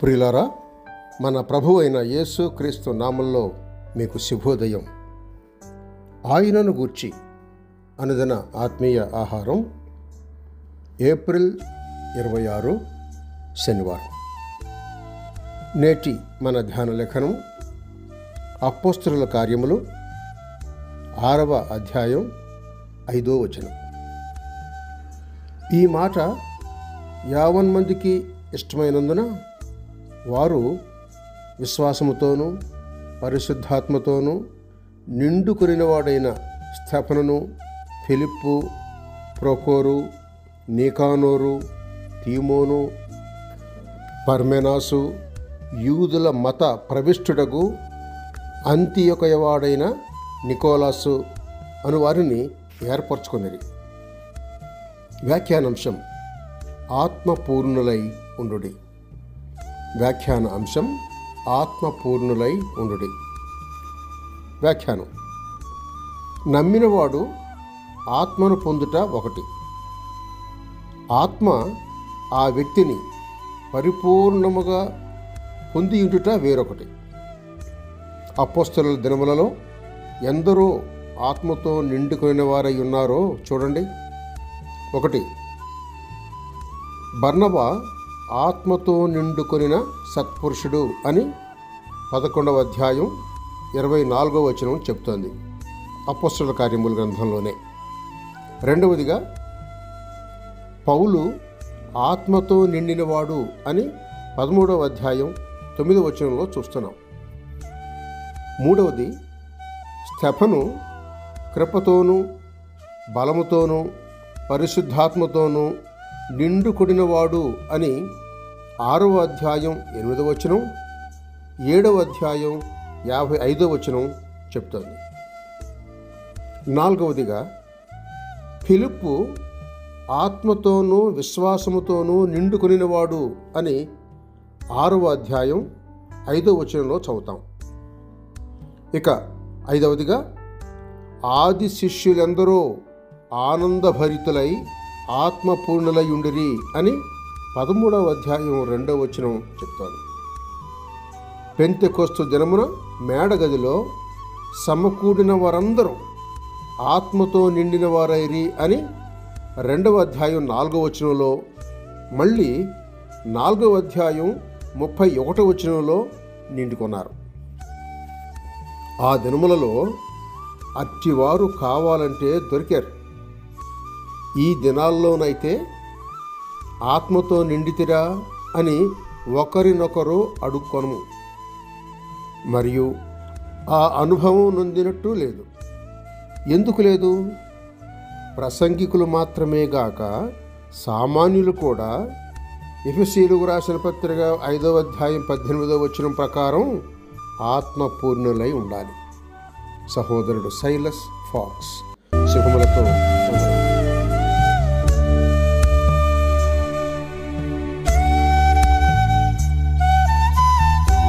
ప్రియులారా, మన ప్రభువు అయిన యేసు క్రీస్తు నామంలో మీకు శుభోదయం. ఆయనను గూర్చి అనుదిన ఆత్మీయ ఆహారం, ఏప్రిల్ 26 శనివారం. నేటి మన ధ్యాన లేఖనం అపోస్తలుల కార్యములు 6వ అధ్యాయం 5వ వచనం. ఈ మాట యావన్మందికి ఇష్టమైనందున వారు విశ్వాసముతోనూ పరిశుద్ధాత్మతోనూ నిండుకొనినవాడైన స్తెఫనును, ఫిలిప్పు, ప్రొకోరు, నీకానోరు, తీమోను, పర్మెనాసు, యూదుల మత ప్రవిష్టుడగు అంతియొకయవాడైన నికోలాసు అను వారిని ఏర్పరచుకొనిరి. వ్యాఖ్యానాంశం: ఆత్మపూర్ణులై ఉండుడి. వ్యాఖ్యాన అంశం: ఆత్మపూర్ణులై ఉండుడి. వ్యాఖ్యానం: నమ్మినవాడు ఆత్మను పొందుట ఒకటి, ఆత్మ ఆ వ్యక్తిని పరిపూర్ణముగా పొందియుండుట వేరొకటి. అపోస్తలుల దినములలో ఎందరో ఆత్మతో నిండుకొనిన వారై ఉన్నారో చూడండి. 1. బర్నబా ఆత్మతో నిండుకొనిన సత్పురుషుడు అని 11వ అధ్యాయం 24వ వచనం చెప్తోంది, అపోస్తలుల కార్యముల గ్రంథంలోనే. 2వదిగా పౌలు ఆత్మతో నిండినవాడు అని 13వ అధ్యాయం 9వ వచనంలో చూస్తున్నాం. 3వది స్తెఫను కృపతోనూ బలముతోనూ పరిశుద్ధాత్మతోనూ నిండుకొనినవాడు అని 6వ అధ్యాయం 8వ వచనం, 7వ అధ్యాయం 55వ వచనం చెప్తోంది. 4వదిగా ఫిలిప్పు ఆత్మతోనూ విశ్వాసముతోనూ నిండుకొనినవాడు అని 6వ అధ్యాయం 5వ వచనంలో చదువుతాం. ఇక 5వదిగా ఆది శిష్యులెందరో ఆనందభరితులై ఆత్మపూర్ణులై ఉండిరి అని 13వ అధ్యాయం 2వ వచనం చెప్తాను. పెంతెకొస్తు దినమున మేడగదిలో సమకూడిన వారందరూ ఆత్మతో నిండిన వారైరి అని 2వ అధ్యాయం 4వ వచనంలో, మళ్ళీ 4వ అధ్యాయం 31వ వచనంలో నిండుకొన్నారు. ఆ దినములలో అట్టివారు కావాలంటే దొరికారు. ఈ దినాల్లోనైతే ఆత్మతో నిండితిరా అని ఒకరినొకరు అడుక్కొనము, మరియు ఆ అనుభవం నొందినట్టు లేదు. ఎందుకు లేదు? ప్రసంగికులు మాత్రమే గాక సామాన్యులు కూడా ఎఫెసీయులకు రాసిన పత్రిక 5వ అధ్యాయం 18వ వచనం ప్రకారం ఆత్మపూర్ణులై ఉండాలి. సహోదరుడు సైలస్ ఫాక్స్. శుభములతో